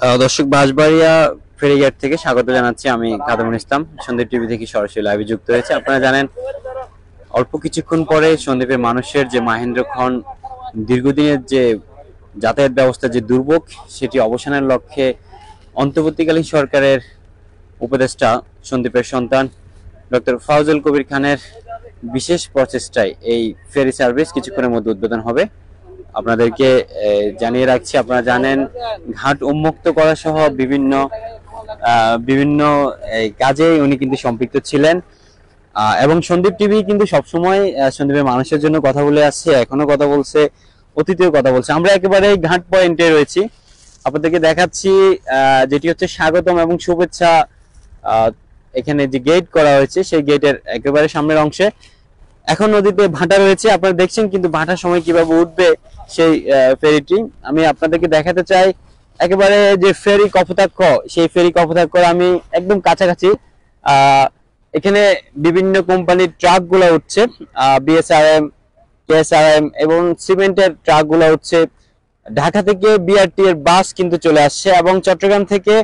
দর্শক, বাঁশবাড়িয়া ফেরিঘাট থেকে স্বাগত জানাচ্ছি। আমি কাদমুল ইসলাম সন্দীপ টিভি থেকে সরাসরি লাইভে যুক্ত হয়েছে। আপনারা জানেন, অল্প কিছুক্ষণ পরে সন্দ্বীপের মানুষের যে মাহেন্দ্রক্ষণ দীর্ঘদিনের যে যাতায়াত ব্যবস্থা যে দুর্ভোগ, সেটি অবসানের লক্ষ্যে অন্তর্বর্তীকালীন সরকারের উপদেষ্টা সন্দ্বীপের সন্তান ডক্টর ফাউজুল কবির খানের বিশেষ প্রচেষ্টায় এই ফেরি সার্ভিস কিছুক্ষণের মধ্যে উদ্বোধন হবে। আপনাদেরকে জানিয়ে রাখছি, আপনারা জানেন ঘাট উন্মুক্ত করা সহ বিভিন্ন বিভিন্ন কাজে উনি কিন্তু সম্পৃক্ত ছিলেন। এবং সন্দীপ টিভি কিন্তু সবসময় সন্দীপের মানুষের জন্য কথা বলে আসছে, এখনো কথা বলছে, অতীতেও কথা বলছে। আমরা একেবারে ঘাট পয়েন্টে রয়েছি, আপনাদেরকে দেখাচ্ছি যেটি হচ্ছে স্বাগতম এবং শুভেচ্ছা। এখানে যে গেট করা হয়েছে সেই গেটের একেবারে সামনের অংশে এখন নদীতে ভাটা রয়েছে, আপনারা দেখছেন, কিন্তু ভাটার সময় কিভাবে উঠবে সেই ফেরিটি আমি আপনাদেরকে দেখাতে চাই। একেবারে যে ফেরি কপোতাক্ষ, সেই ফেরি কপোতাক্ষ আমি একদম কাছাকাছি। এখানে বিভিন্ন কোম্পানির ট্রাক গুলো উঠছে, বিএসআরএম, কেএসআরএম এবং সিমেন্টের ট্রাক গুলো উঠছে। ঢাকা থেকে বিআরটি এর বাস কিন্তু চলে আসছে এবং চট্টগ্রাম থেকে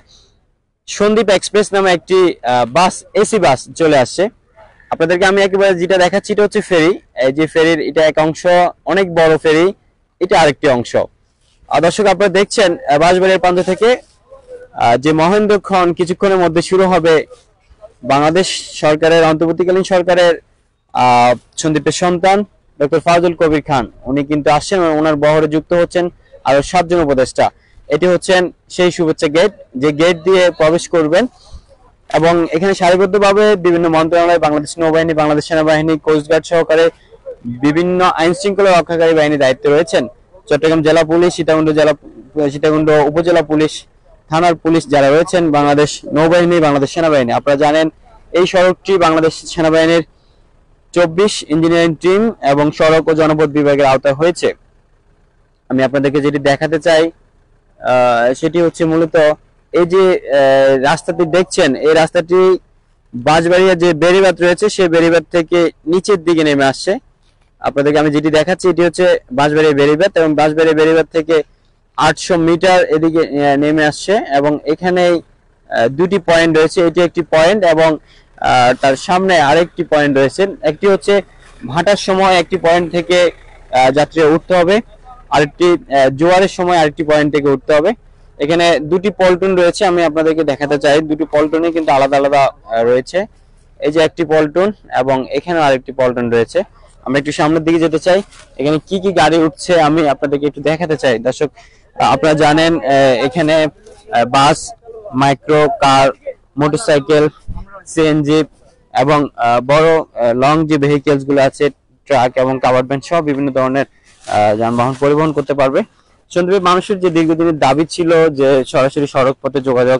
সন্দীপ এক্সপ্রেস নামে একটি বাস, এসি বাস চলে আসছে। আপনাদেরকে আমি একেবারে যেটা দেখাচ্ছি এটা হচ্ছে ফেরি। এই যে ফেরির এটা এক অংশ, অনেক বড় ফেরি, এটা আরেকটি অংশ। দর্শক, আপনারা দেখছেন বাঁশবাড়িয়ার প্রান্ত থেকে যে মহেন্দ্রক্ষণ কিছুক্ষণের মধ্যে শুরু হবে। বাংলাদেশ সরকারের অন্তর্বর্তীকালীন সরকারের সন্দীপের সন্তান ডক্টর ফাউজুল কবির খান উনি কিন্তু আসছেন, ওনার বহরে যুক্ত হচ্ছেন আরো 7 জন উপদেষ্টা। এটি হচ্ছেন সেই শুভেচ্ছা গেট, যে গেট দিয়ে প্রবেশ করবেন এবং এখানে সারিবদ্ধভাবে বিভিন্ন মন্ত্রণালয়, বাংলাদেশ নৌবাহিনী, বাংলাদেশ সেনাবাহিনী, কোস্টগার্ড সহকারে বিভিন্ন আইন শৃঙ্খলা রক্ষাকারী বাহিনী দায়িত্বে রয়েছেন। চট্টগ্রাম জেলা পুলিশ, সীতাকুণ্ড উপজেলা পুলিশ, থানার পুলিশ যারা রয়েছেন, বাংলাদেশ নৌবাহিনী, বাংলাদেশ সেনাবাহিনী। আপনারা জানেন এই সড়কটি বাংলাদেশ সেনাবাহিনীর 24 ইঞ্জিনিয়ারিং টিম এবং সড়ক ও জনপথ বিভাগের আওতায় হয়েছে। আমি আপনাদেরকে যেটি দেখাতে চাই সেটি হচ্ছে মূলত এই যে রাস্তাটি দেখছেন, এই রাস্তাটি বাঁশবাড়িয়া যে বেড়িবাঁধ রয়েছে সেই বেড়িবাঁধ থেকে নিচের দিকে নেমে আসছে। আপনাদেরকে আমি যেটি দেখাচ্ছি এটি হচ্ছে বাঁশবাড়িয়া বেড়িবাঁধ এবং বাঁশবাড়িয়া বেড়িবাঁধ থেকে 800 মিটার এদিকে নেমে আসছে এবং এখানে দুটি পয়েন্ট রয়েছে। এটি একটি পয়েন্ট এবং তার সামনে আরেকটি পয়েন্ট রয়েছে। একটি হচ্ছে ভাটার সময় একটি পয়েন্ট থেকে যাত্রীরা উঠতে হবে, আরেকটি জোয়ারের সময় আরেকটি পয়েন্ট থেকে উঠতে হবে। এখানে দুটি পল্টন রয়েছে, আমি আপনাদেরকে দেখাতে চাই। দুটি পল্টনে কিন্তু আলাদা আলাদা রয়েছে। এই যে একটি পল্টন এবং এখানে আরেকটি পল্টন রয়েছে। আমরা একটু সামনের দিকে যেতে চাই, এখানে কি কি গাড়ি উঠছে আমি আপনাদেরকে একটু দেখাতে চাই। দর্শক, আপনারা জানেন এখানে বাস, মাইক্রো কার, মোটরসাইকেল, সিএনজি এবং বড় লং যে ভেহিকেলস গুলো আছে, ট্রাক এবং কাভার ভ্যান সহ বিভিন্ন ধরনের যানবাহন পরিবহন করতে পারবে। সন্দীপের মানুষের যে দীর্ঘদিনের দাবি ছিল যে সরাসরি সড়ক পথে যোগাযোগ,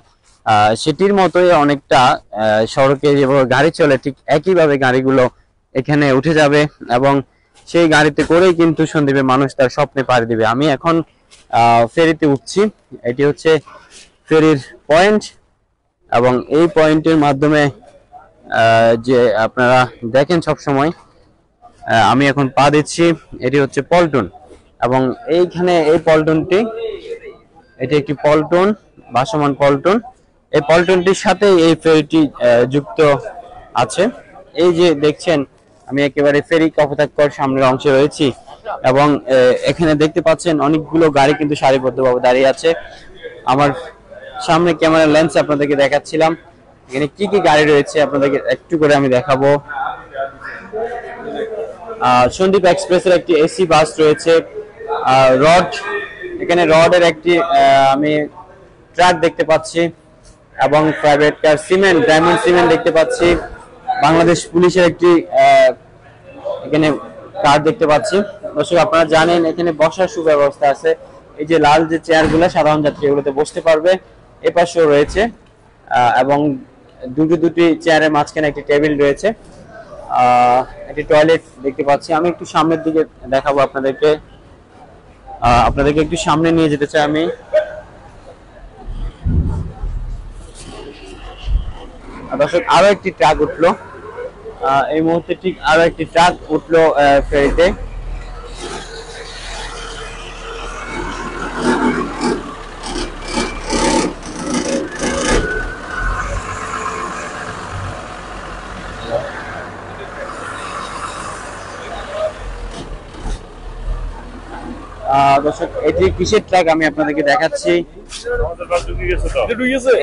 সেটির মতোই অনেকটা সড়কে যেভাবে গাড়ি চলে ঠিক একইভাবে গাড়িগুলো এখানে উঠে যাবে এবং সেই গাড়িতে করেই কিন্তু সন্দীপের মানুষ তার স্বপ্নে পাড়ি দিবে। আমি এখন ফেরিতে উঠছি, এটি হচ্ছে ফেরির পয়েন্ট এবং এই পয়েন্টের মাধ্যমে যে আপনারা দেখেন সব সময় আমি এখন পা দিচ্ছি, এটি হচ্ছে পল্টন এবং এইখানে এই পল্টনটি, এটি একটি পল্টন, ভাসমান পল্টন। এই পল্টনটির সাথে এই ফেরিটি যুক্ত আছে। এই যে দেখছেন আমি একেবারে ফেরি কপোতাক্ষর সামনের অংশে রয়েছি এবং এখানে দেখতে পাচ্ছেন অনেকগুলো গাড়ি কিন্তু সারিবদ্ধভাবে দাঁড়িয়ে আছে। আমার সামনে ক্যামেরা লেন্স আপনাদেরকে দেখাচ্ছিলাম এখানে কি কি গাড়ি রয়েছে, আপনাদেরকে একটু করে আমি দেখাবো। সন্দীপ এক্সপ্রেসের একটি এসি বাস রয়েছে, রড, এখানে রডের একটি আমি ট্রাক দেখতে পাচ্ছি এবং private car, cement, diamond cement দেখতে পাচ্ছি। বাংলাদেশ পুলিশের একটি এখানে কার দেখতে পাচ্ছি। দর্শক, আপনারা জানেন এখানে বসার সুব্যবস্থা আছে। এই যে লাল যে চেয়ারগুলো সাধারণ যাত্রী এগুলোতে বসতে পারবে, এ পাশেও রয়েছে এবং দুটি চেয়ারের মাঝখানে একটি টেবিল রয়েছে। একটি টয়লেট দেখতে পাচ্ছি। আমি একটু সামনের দিকে দেখাবো আপনাদেরকে, একটু সামনে নিয়ে যেতে চাই আমি। দর্শক, আরো একটি ট্রাক উঠলো এই মুহূর্তে, ঠিক আরো একটি ট্রাক উঠলো ফেরিতে। দর্শক এটি কিসের ট্রাক আমি আপনাদেরকে দেখাচ্ছি।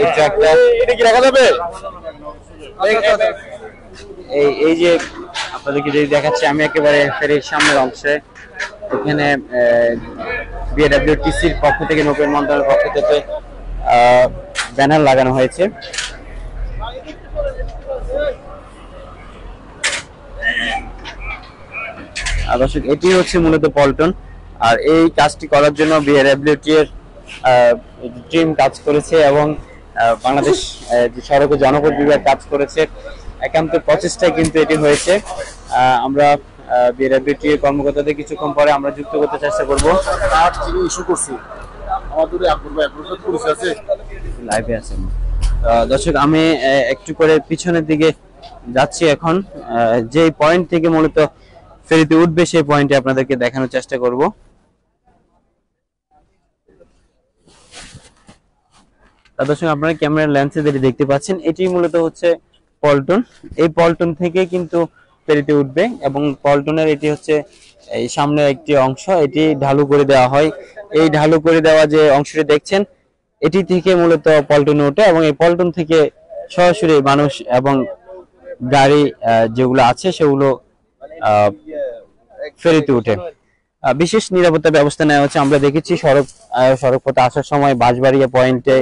এই ট্রাকটা এটা কি রাখা যাবে? এই যে আপনাদেরকে যদি দেখাচ্ছি আমি একেবারে ফেরির সামনের অংশে, এখানে বিএডব্লিউটিসির পক্ষ থেকে, নৌপের মন্ত্রণালয়ের পক্ষ থেকে ব্যানার লাগানো হয়েছে। দর্শক এটি হচ্ছে মূলত পল্টন, আর এই কাজটি করার জন্য বিএডব্লিউটি এর টিম কাজ করেছে এবং বাংলাদেশ যে সড়ক ও জনপথ বিভাগ কাজ করেছে। একান্ত প্রচেষ্টায় কিন্তু এটি হয়েছে। আমরা বিএডব্লিউটি এর কর্মকর্তাদের কিছুক্ষণ পরে আমরা যুক্ত করতে চেষ্টা করব। ইস্যু করছি আমাদের লাইভে আছেন দর্শক, আমি একটু করে পিছনের দিকে যাচ্ছি এখন, যে পয়েন্ট থেকে মূলত ফেরিতে উঠবে সেই পয়েন্টে আপনাদেরকে দেখানোর চেষ্টা করব। দর্শক আপনারা ক্যামেরার লেন্সে যেটি দেখতে পাচ্ছেন এটি মূলত হচ্ছে পল্টন। এই পল্টন থেকে কিন্তু ফেরিতে উঠবে এবং পল্টনের এটি হচ্ছে এই সামনের একটি অংশ, এটি ঢালু করে দেওয়া হয়। এই ঢালু করে দেওয়া যে অংশটি দেখছেন এটি থেকে মূলত পল্টনে ওঠে এবং এই পল্টন থেকে সরাসরি মানুষ এবং গাড়ি যেগুলো আছে সেগুলো ফেরিতে উঠে। বিশেষ নিরাপত্তা ব্যবস্থা নেওয়া হচ্ছে। আমরা দেখেছি সড়ক পথে আসার সময় বাঁশবাড়িয়া পয়েন্টে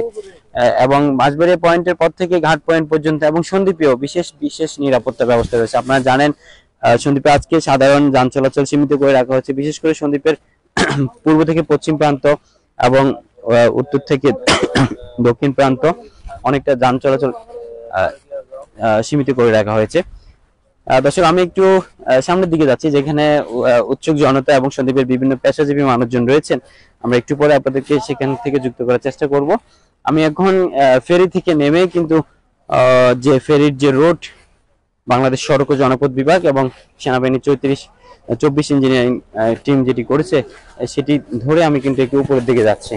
এবং বাঁশবাড়িয়া পয়েন্টের পর থেকে ঘাট পয়েন্ট পর্যন্ত এবং সন্দ্বীপেও বিশেষ নিরাপত্তা ব্যবস্থা রয়েছে। আপনারা জানেন সন্দ্বীপে আজকে সাধারণ যান চলাচল সীমিত করে রাখা হচ্ছে, বিশেষ করে সন্দ্বীপের পূর্ব থেকে পশ্চিম প্রান্ত এবং উত্তর থেকে দক্ষিণ প্রান্ত অনেকটা যান চলাচল সীমিত করে রাখা হয়েছে। দর্শক আমি একটু সামনের দিকে যাচ্ছি, যেখানে উৎসুক জনতা এবং সন্দ্বীপের বিভিন্ন পেশাজীবী মানুষজন রয়েছেন। আমরা একটু পরে আপনাদেরকে সেখান থেকে যুক্ত করার চেষ্টা করব। আমি এখন ফেরি থেকে নেমে কিন্তু যে ফেরির যে রোড বাংলাদেশ সড়ক ও জনপথ বিভাগ এবং সেনাবাহিনী 24 ইঞ্জিনিয়ারিং টিম যেটি করেছে সেটি ধরে আমি কিন্তু একটু উপরের দিকে যাচ্ছি।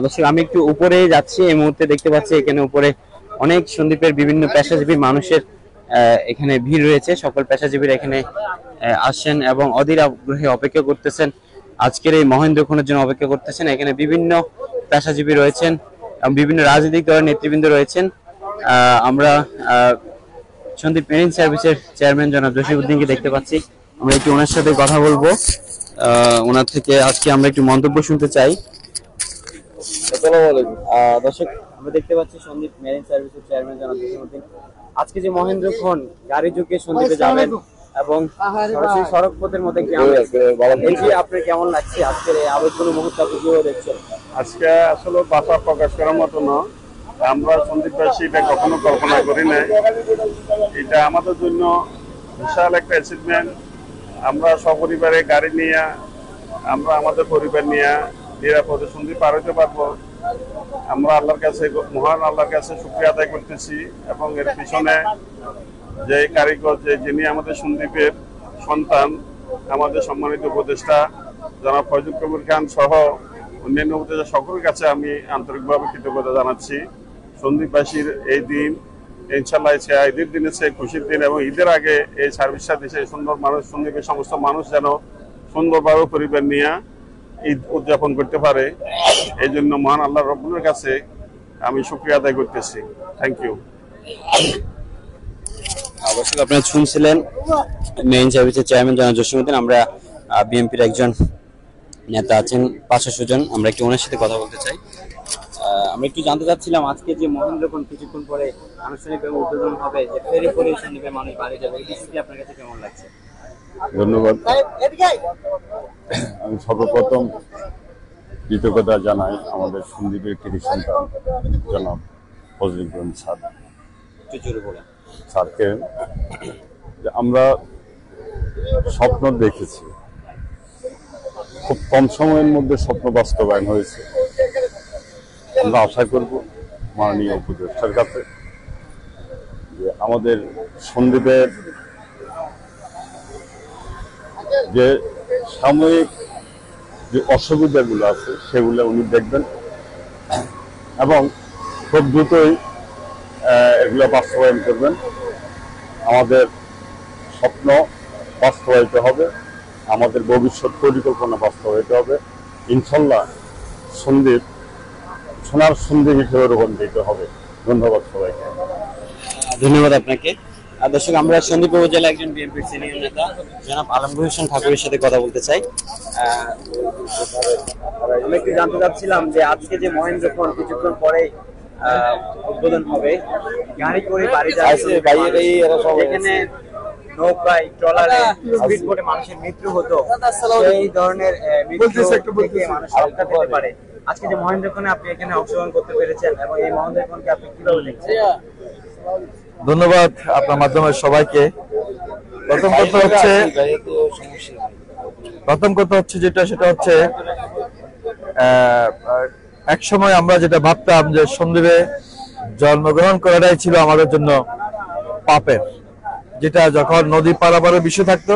দর্শক আমি একটু উপরে যাচ্ছি, এই মুহূর্তে দেখতে পাচ্ছি এখানে উপরে অনেক সন্দ্বীপের বিভিন্ন পেশাজীবী মানুষের এখানে ভিড় রয়েছে। সকল পেশাজীবীরা এখানে আসছেন এবং অধীর আগ্রহে অপেক্ষা করতেছেন, আজকের এই মহেন্দ্রক্ষণের জন্য অপেক্ষা করতেছেন। এখানে বিভিন্ন পেশাজীবী রয়েছেন এবং বিভিন্ন রাজনৈতিক দলের নেতৃবৃন্দ রয়েছেন। আমরা সন্দ্বীপ মেরিন সার্ভিসের চেয়ারম্যান জনাব জসিমউদ্দিনকে দেখতে পাচ্ছি। আমরা একটু ওনার সাথে কথা বলবো, ওনার থেকে আজকে আমরা একটু মন্তব্য শুনতে চাই। দর্শক আমরা দেখতে পাচ্ছি সন্দ্বীপ মেরিন সার্ভিসের চেয়ারম্যান জনাব জসিমউদ্দিন আজকে যে মহেন্দ্রক্ষণ গাড়ি ঝুঁকে সন্দ্বীপে যাবেন এবং সরাসরি সড়ক পথের মধ্যে আপনার কেমন লাগছে আজকের এই আবেগপূর্ণ মুহূর্ত আপনি কিভাবে দেখছেন? আজকে আসলে ভাষা প্রকাশ করার মতো না, আমরা সন্দ্বীপবাসী এটা কখনো কল্পনা করি না। এটা আমাদের জন্য বিশাল একটা অ্যাচিভমেন্ট। আমরা সপরিবারে গাড়ি নিয়ে আমরা আমাদের পরিবার নিয়ে নিরাপদে সন্দ্বীপ পার হইতে পারবো। আমরা আল্লাহর কাছে, মহান আল্লাহর কাছে শুকরিয়া আদায় করতেছি এবং এর পিছনে যে কারিগর, যিনি আমাদের সন্দ্বীপের সন্তান, আমাদের সম্মানিত উপদেষ্টা জনাব ফয়জুল কবির খান সহ অন্যান্য উপদেষ্টা সকলের কাছে আমি আন্তরিকভাবে কৃতজ্ঞতা জানাচ্ছি। সন্দ্বীপবাসীর এই দিন ইনশাল্লাহ ঈদের দিনে সে খুশির দিন এবং ঈদের আগে এই সার্ভিসটা দিচ্ছে সুন্দর মানুষ, সন্দ্বীপের সমস্ত মানুষ যেন সুন্দরভাবে পরিবার নিয়ে ঈদ উদযাপন করতে পারে, এই জন্য মহান আল্লাহ রব্বুলের কাছে আমি শুকরিয়া আদায় করতেছি। Thank you. অবশ্যই আপনারা শুনছিলেন মেইন সার্ভিসের চেয়ারম্যান জনাব জসিমউদ্দিন। আমরা বিএনপির একজন নেতা আছেন পাশা সুজন, আমরা একটু ওনার সাথে কথা বলতে চাই। আমরা একটু জানতে চাচ্ছিলাম আজকে যে মহেন্দ্রক্ষণ কিছুক্ষণ পরে আনুষ্ঠানিকভাবে উদ্বোধন হবে, যে ফেরি করে সন্দ্বীপের মানুষ বাড়ি যাবে, এই বিষয়টি আপনার কাছে কেমন লাগছে? ধন্যবাদ। আমি সর্বপ্রথম কৃতজ্ঞতা জানাই আমাদের সন্দ্বীপের কৃতি সন্তান জনাব ফজলুল করিম স্যারকে। আমরা স্বপ্ন দেখেছি, খুব কম সময়ের মধ্যে স্বপ্ন বাস্তবায়ন হয়েছে। আমরা আশা করব মাননীয় উপদেষ্টার কাছে যে আমাদের সন্দ্বীপের যে সাময়িক যে অসুবিধাগুলো আছে সেগুলো উনি দেখবেন এবং খুব দ্রুতই এগুলো বাস্তবায়ন করবেন। আমাদের স্বপ্ন বাস্তবায়িত হবে, আমাদের ভবিষ্যৎ পরিকল্পনা বাস্তবায়িত হবে। ইনশাল্লাহ সন্দ্বীপ সোনার সন্দ্বীপ হিসেবে রূপান্তরিত হবে। ধন্যবাদ সবাইকে। ধন্যবাদ আপনাকে। দর্শক, আমরা সন্দ্বীপ উপজেলা একজন বিএনপির সিনিয়র নেতা জনাব আলমগীর হোসেন ঠাকুরের সাথে কথা বলতে চাই। আমি একটু জানতে চাচ্ছিলাম যে আজকে যে মহেন্দ্রক্ষণ কিছুক্ষণ পরে উদ্বোধন হবে, গাড়ি করে বাড়ি যাচ্ছে, এখানে নৌকায় ট্রলারে স্পিড বোটে মানুষের মৃত্যু হতো, সেই ধরনের মৃত্যু থেকে মানুষ রক্ষা পেতে পারে। আজকে যে মহেন্দ্রক্ষণে আপনি এখানে অংশগ্রহণ করতে পেরেছেন এবং এই মহেন্দ্রক্ষণকে আপনি কিভাবে দেখছেন? ধন্যবাদ আপনার মাধ্যমে সবাইকে। প্রথম কথা হচ্ছে সেটা হচ্ছে এক সময় আমরা যেটা ভাবতাম যে সন্দ্বীপে জন্মগ্রহণ করাটাই ছিল আমাদের জন্য পাপের, যেটা যখন নদী পারাপারের বিষয় থাকতো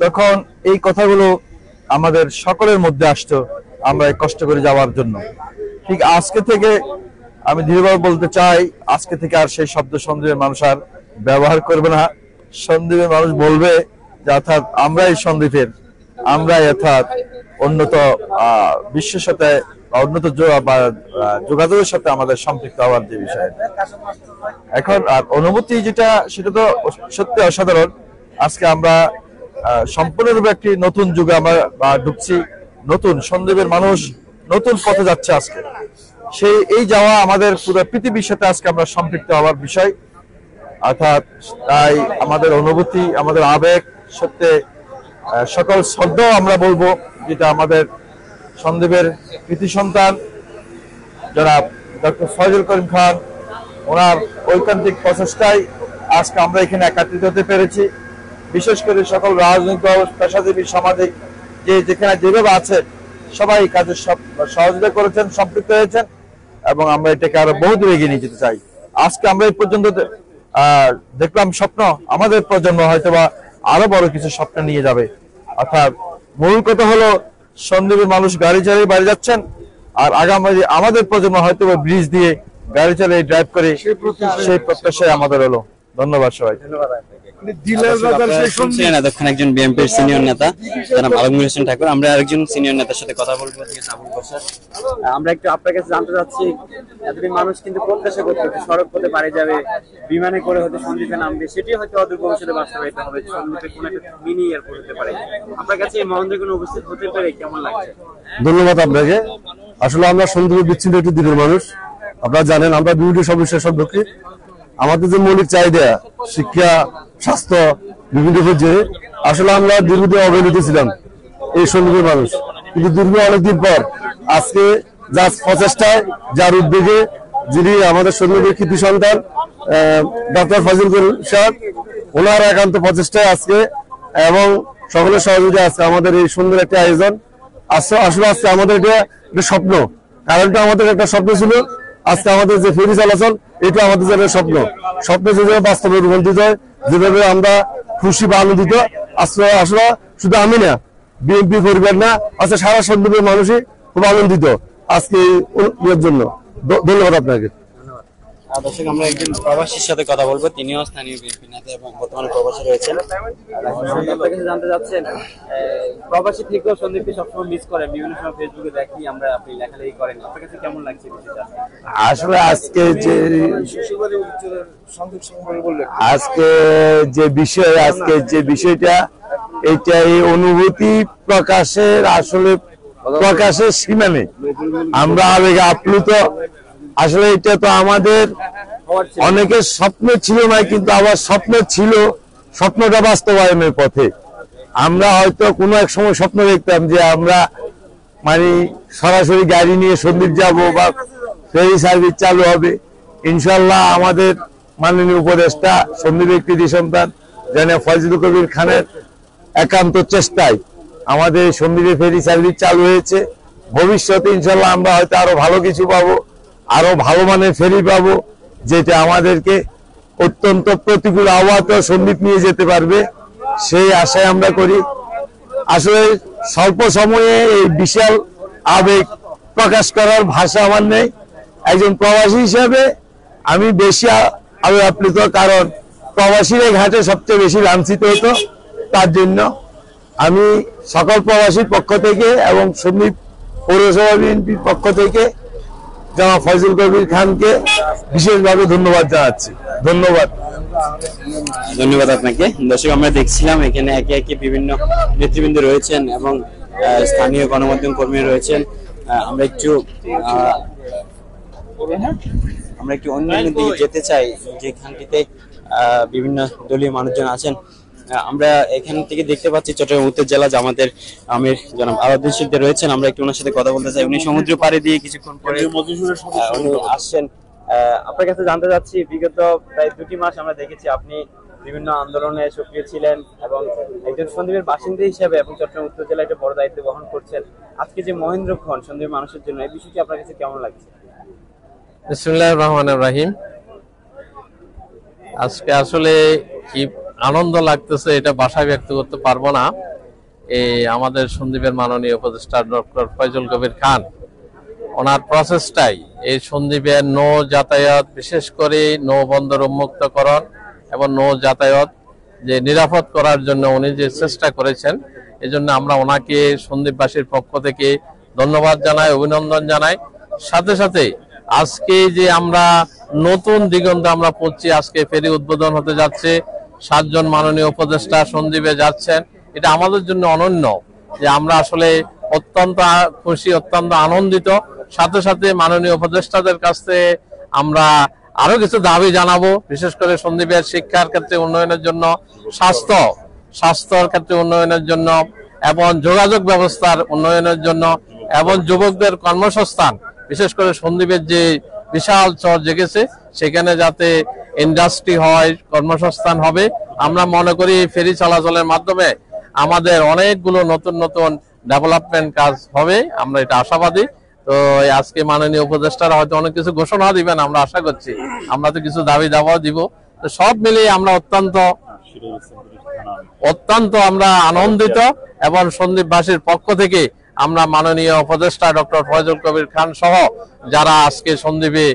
তখন এই কথাগুলো আমাদের সকলের মধ্যে আসতো আমরা কষ্ট করে যাওয়ার জন্য। ঠিক আজকে থেকে আমি দৃঢ়ভাবে বলতে চাই, আজকে থেকে আর সেই শব্দ সন্দ্বীপের মানুষ আর ব্যবহার করবে না। সন্দ্বীপের মানুষ বলবে যে অর্থাৎ আমরাই সন্দ্বীপের, আমরাই অর্থাৎ উন্নত বিশ্বের সাথে উন্নত যোগাযোগের সাথে আমাদের সম্পৃক্ত হওয়ার যে বিষয়। এখন আর অনুভূতি যেটা, সেটা তো সত্যি অসাধারণ। আজকে আমরা সম্পূর্ণরূপে একটি নতুন যুগে আমরা ঢুকছি। নতুন সন্দ্বীপের মানুষ নতুন পথে যাচ্ছে আজকে। এই যাওয়া আমাদের পুরো পৃথিবীর সাথে আজকে আমরা সম্পৃক্ত হওয়ার বিষয়। অর্থাৎ তাই আমাদের অনুভূতি, আমাদের আবেগ, সত্যি সকল শ্রদ্ধা আমরা বলবো, যেটা আমাদের সন্দ্বীপের কৃতি সন্তান জনাব ডক্টর ফয়জুল করিম খান, ওনার ঐকান্তিক প্রচেষ্টায় আজকে আমরা এখানে একত্রিত হতে পেরেছি। বিশেষ করে সকল রাজনৈতিক পেশাজীবী সামাজিক যেখানে যেভাবে আছে সবাই কাজের সহযোগিতা করেছেন, সম্পৃক্ত হয়েছেন এবং আমরা এটাকে আরো বহু দূরে এগিয়ে নিয়ে যেতে চাই। আজকে আমরা এই পর্যন্ত দেখলাম স্বপ্ন, আমাদের প্রজন্ম হয়তোবা আরো বড় কিছু স্বপ্ন নিয়ে যাবে। অর্থাৎ মূল কথা হলো সন্দ্বীপের মানুষ গাড়ি চালিয়ে বাড়ি যাচ্ছেন, আর আগামী আমাদের প্রজন্ম হয়তো ব্রিজ দিয়ে গাড়ি চালিয়ে ড্রাইভ করে, সেই প্রত্যাশাই আমাদের হলো। ধন্যবাদ সবাই। এতক্ষণ একজন বিএনপির সিনিয়র নেতা জনাব আলমগীর হোসেন ঠাকুর। আমরা আরেকজন সিনিয়র নেতার সাথে কথা বলবো, আমরা একটু আপনার কাছে জানতে চাচ্ছি, এতদিন মানুষ কিন্তু প্রত্যাশা করতে সড়ক পথে বাড়ি যাবে, বিমানে করে হয়তো সন্দ্বীপে নামবে, সেটি হয়তো অদূর ভবিষ্যতে বাস্তবায়িত হবে, সন্দ্বীপে কোনো একটা মিনি এয়ারপোর্ট হতে পারে। আপনার কাছে এই মহেন্দ্রক্ষণ উপস্থিত হতে পারে কেমন লাগছে? ধন্যবাদ আপনাকে। আসলে আমরা সন্দ্বীপে বিচ্ছিন্ন একটি দ্বীপের মানুষ। আপনারা জানেন আমরা বিভিন্ন সমস্যার সম্মুখীন। আমাদের যে মৌলিক চাহিদা, শিক্ষা, স্বাস্থ্য, বিভিন্ন পর্যায়ে আসলে আমরা দীর্ঘদিন অবহেলিত ছিলাম এই সন্দ্বীপের মানুষ। কিন্তু দীর্ঘ অনেকদিন পর আজকে যার প্রচেষ্টায়, যার উদ্যোগে, যিনি আমাদের সন্দ্বীপের কৃতি সন্তান ডক্টর ফয়জুল করিম সাহেব, ওনার একান্ত প্রচেষ্টায় আজকে এবং সকলের সহযোগিতা আজকে আমাদের এই সুন্দর একটা আয়োজন। আসলে আজকে আমাদের এটা স্বপ্ন, কারণটা আমাদের একটা স্বপ্ন ছিল। আজকে আমাদের যে ফেরি চলাচল, এটা আমাদের জন্য স্বপ্ন যেভাবে বাস্তবে রূপান্তরিত হয়, যেভাবে আমরা খুশি বা আনন্দিত। আসলে শুধু আমি না, বিএনপি পরিবার না, আজকে সারা সন্দ্বীপের মানুষই খুব আনন্দিত আজকে এর জন্য। ধন্যবাদ আপনাকে। দর্শক, আমরা একজন প্রবাসীর সাথে কথা বলবো, তিনিও স্থানীয় বিএনপি নেতা এবং বর্তমানে প্রবাসী রয়েছেন। আপনার কাছে জানতে চাচ্ছেন, প্রবাসী থেকেও সন্দ্বীপকে সবসময় মিস করেন, বিভিন্ন সময় ফেসবুকে দেখি আমরা, আপনি লেখালেখি করেন, আপনার কাছে কেমন লাগছে বিষয়টা? আসলে আজকে যে বিষয়টা, এটা এই অনুভূতি প্রকাশের সীমা নেই। আমরা আবেগে আপ্লুত। আসলে এটা তো আমাদের অনেকের স্বপ্ন ছিল না, কিন্তু আবার স্বপ্ন ছিল, স্বপ্নটা বাস্তবায়নের পথে। আমরা হয়তো কোনো এক সময় স্বপ্ন দেখতাম যে আমরা সরাসরি গাড়ি নিয়ে সন্দ্বীপ যাব বা ফেরি সার্ভিস চালু হবে। ইনশাল্লাহ আমাদের মাননীয় উপদেষ্টা, সন্দ্বীপের কৃতি সন্তান জনাব ফয়জুল করিম খানের একান্ত চেষ্টায় আমাদের সন্দ্বীপে ফেরি সার্ভিস চালু হয়েছে। ভবিষ্যতে ইনশাল্লাহ আমরা হয়তো আরো ভালো কিছু পাবো, আরো ভালো মানের ফেরি পাবো, যেটা আমাদেরকে অত্যন্ত প্রতিকূল আবহাওয়াতেও সন্দ্বীপ নিয়ে যেতে পারবে, সেই আশায় আমরা করি। আসলে স্বল্প সময়ে এই বিশাল আবেগ প্রকাশ করার ভাষা আমার নেই। একজন প্রবাসী হিসাবে আমি বেশি আমি আপ্লুত, কারণ প্রবাসীরা ঘাটে সবচেয়ে বেশি লাঞ্ছিত হতো। তার জন্য আমি সকল প্রবাসীর পক্ষ থেকে এবং সন্দ্বীপ পৌরসভা বিএনপির পক্ষ থেকে জনাব ফয়জুল কবির খানকে বিশেষভাবে ধন্যবাদ জানাচ্ছি। ধন্যবাদ। ধন্যবাদ আপনাকে। দর্শক, আমরা দেখছিলাম এখানে একে একে বিভিন্ন নেতৃবৃন্দ রয়েছেন এবং স্থানীয় গণমাধ্যম কর্মী রয়েছেন। আমরা একটু অন্যান্য দিকে যেতে চাই, যেখানটিতে বিভিন্ন দলীয় মানুষজন আছেন। আমরা এখান থেকে দেখতে পাচ্ছি চট্টগ্রাম উত্তর জেলা জামাতের আমির জনাব আলাউদ্দিন সিকদার রয়েছেন। আমরা একটু ওনার সাথে কথা বলতে চাই। উনি সমুদ্র পাড়ে দিয়ে কিছুক্ষণ পরে উনি আসছেন। আপনার কাছে জানতে চাচ্ছি, বিগত প্রায় 2টি মাস আমরা দেখেছি আপনি বিভিন্ন আন্দোলনে সক্রিয় ছিলেন এবং একজন সন্দ্বীপের বাসিন্দা হিসেবে এবং চট্টগ্রাম উত্তর জেলায় একটা বড় দায়িত্ব বহন করছেন। আজকে যে মহেন্দ্রক্ষণ সন্দ্বীপের মানুষের জন্য, এই বিষয়টি আপনার কাছে কেমন লাগছে? বিসমিল্লাহির রহমানির রহিম। আজকে আসলে কি আনন্দ লাগতেছে এটা ভাষায় ব্যক্ত করতে পারবো না। এই আমাদের সন্দ্বীপের মাননীয় উপদেষ্টা ডক্টর ফয়জুল কবির খান, ওনার প্রসেসটাই এই সন্দ্বীপের নৌ যাতায়াত, বিশেষ করে নৌ বন্দর উন্মুক্তকরণ এবং নৌ যাতায়াত যে নিরাপদ করার জন্য উনি যে চেষ্টা করেছেন, এজন্য আমরা ওনাকে সন্দ্বীপবাসীর পক্ষ থেকে ধন্যবাদ জানাই, অভিনন্দন জানাই। সাথে সাথে আজকে যে আমরা নতুন দিগন্তে আমরা পড়ছি, আজকে ফেরি উদ্বোধন হতে যাচ্ছে, 7 জন মাননীয় উপদেষ্টা সন্দ্বীপে যাচ্ছেন, এটা আমাদের জন্য অনন্য। যে আমরা আসলে অত্যন্ত খুশি, অত্যন্ত আনন্দিত। সাথে সাথে মাননীয় উপদেষ্টাদের কাছে আমরা আরো কিছু দাবি জানাবো, বিশেষ করে সন্দ্বীপের শিক্ষার ক্ষেত্রে উন্নয়নের জন্য, স্বাস্থ্যর ক্ষেত্রে উন্নয়নের জন্য এবং যোগাযোগ ব্যবস্থার উন্নয়নের জন্য এবং যুবকদের কর্মসংস্থান, বিশেষ করে সন্দ্বীপের যে বিশাল চর জেগেছে সেখানে যাতে ইন্ডাস্ট্রি হয়, কর্মসংস্থান হবে। আমরা মনে করি ফেরি চলাচলের মাধ্যমে আমাদের অনেকগুলো নতুন নতুন ডেভেলপমেন্ট কাজ হবে, আমরা এটা আশাবাদী। তো আজকে মাননীয় উপদেষ্টারা হয়তো অনেক কিছু ঘোষণা দিবেন, আমরা আশা করছি। আমরা তো কিছু দাবি দাওয়াও দিব। তো সব মিলিয়ে আমরা অত্যন্ত আমরা আনন্দিত এবং সন্দ্বীপবাসীর পক্ষ থেকে আমরা মাননীয় উপদেষ্টা ডক্টর ফয়জুল কবির খান সহ যারা আজকে সন্দ্বীপে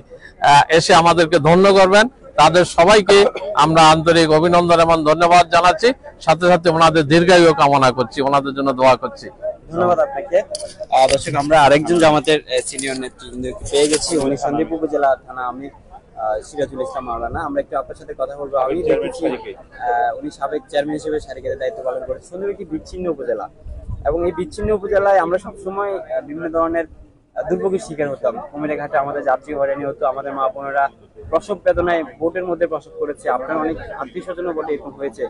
এসে আমাদেরকে ধন্য করবেন, তাদের সবাইকে আমরা আন্তরিক অভিনন্দন এবং ধন্যবাদ জানাচ্ছি। সাথে সাথে ওনাদের দীর্ঘায়ু কামনা করছি, ওনাদের জন্য দোয়া করছি। ধন্যবাদ আপনাকে। দর্শক, আমরা আরেকজন জামাতের সিনিয়র নেতৃবৃন্দকে পেয়ে গেছি। উনি সন্দ্বীপ উপজেলা থানা আমির সিরাজুল ইসলাম মাওলানা। আমরা একটু আপনার সাথে কথা বলবো। আমি দেখেছি উনি সাবেক চেয়ারম্যান হিসেবে সারিকাতে দায়িত্ব পালন করেছেন। সন্দ্বীপ একটি বিচ্ছিন্ন উপজেলা এবং এই বিচ্ছিন্ন উপজেলায় আমরা সবসময় বিভিন্ন ধরনের দুর্ভোগের শিকার হতাম। কুমিরা ঘাটে আমাদের যাত্রী হয়রানি হতো, আমাদের মা বোনেরা প্রসব বেদনায় বোটের মধ্যে প্রসব করেছে, আপনার অনেক আত্মীয় স্বজনও বোটে এরকম হয়েছে।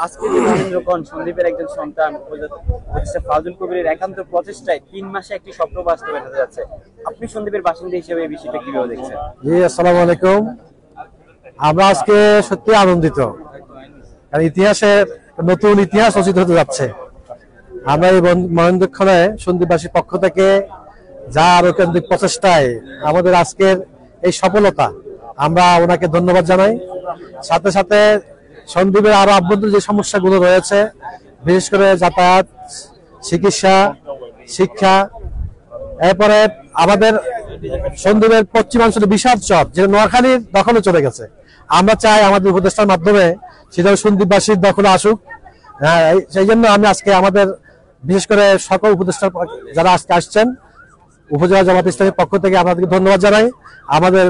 আজকে যে মহেন্দ্রক্ষণ সন্দ্বীপের একজন সন্তান উপদেষ্টা ফয়জুল কবিরের একান্ত প্রচেষ্টায় 3 মাসে একটি স্বপ্ন বাস্তবায়ন হতে যাচ্ছে। আপনি সন্দ্বীপের বাসিন্দা হিসেবে এই বিষয়টা কিভাবে দেখছেন? জি, আসসালামু আলাইকুম। আমরা আজকে সত্যি আনন্দিত, কারণ ইতিহাসের নতুন ইতিহাস রচিত হতে যাচ্ছে। আমরা এই মহেন্দ্রক্ষণে সন্দ্বীপবাসীর পক্ষ থেকে যার কেন্দ্রিক প্রচেষ্টায় আমাদের আজকের এই সফলতা, আমরা ওনাকে ধন্যবাদ জানাই। সাথে সাথে সন্দ্বীপের আরো আভ্যন্তরীণ যে সমস্যাগুলো রয়েছে, বিশেষ করে যাতায়াত, চিকিৎসা, শিক্ষা, এরপরে আমাদের সন্দ্বীপের পশ্চিমাঞ্চলে বিশাল চর যেটা নোয়াখালীর দখলে চলে গেছে, আমরা চাই আমাদের উপদেষ্টার মাধ্যমে সেটা সন্দ্বীপবাসীর দখলে আসুক। সেই জন্য আমি আজকে আমাদের বিশেষ করে সকল উপদেষ্টা যারা আজকে আসছেন উপজেলা জামাত ইসলামের পক্ষ থেকে আপনাদেরকে ধন্যবাদ জানাই। আমাদের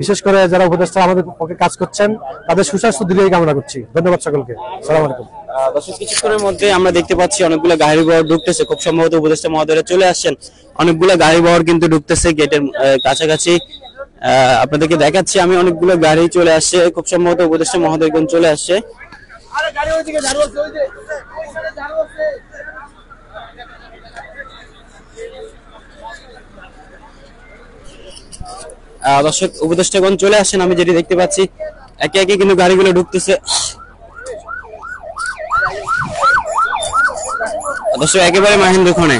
বিশেষ করে যারা উপদেষ্টা আমাদের পক্ষে কাজ করছেন তাদের সুস্বাস্থ্য দীর্ঘায়ু কামনা করছি। ধন্যবাদ সকলকে। আসসালামু আলাইকুম। দর্শক, কিছুক্ষণের মধ্যে আমরা দেখতে পাচ্ছি অনেকগুলো গাড়ি বহর ঢুকতেছে। খুব সম্ভবত উপদেষ্টা মহোদয়রা চলে আসছেন। অনেকগুলো গাড়ি বহর কিন্তু ঢুকতেছে গেটের কাছাকাছি। আপনাদেরকে দেখাচ্ছি আমি, অনেকগুলো গাড়ি চলে আসছে। খুব সম্ভবত উপদেষ্টা মহোদয়গণ চলে আসছে। দর্শক, উপদেষ্টাগণ চলে আসেন। আমি যেটি দেখতে পাচ্ছি একে একে কিন্তু গাড়িগুলো ঢুকতেছে। দর্শক, একেবারে মহেন্দ্রক্ষণে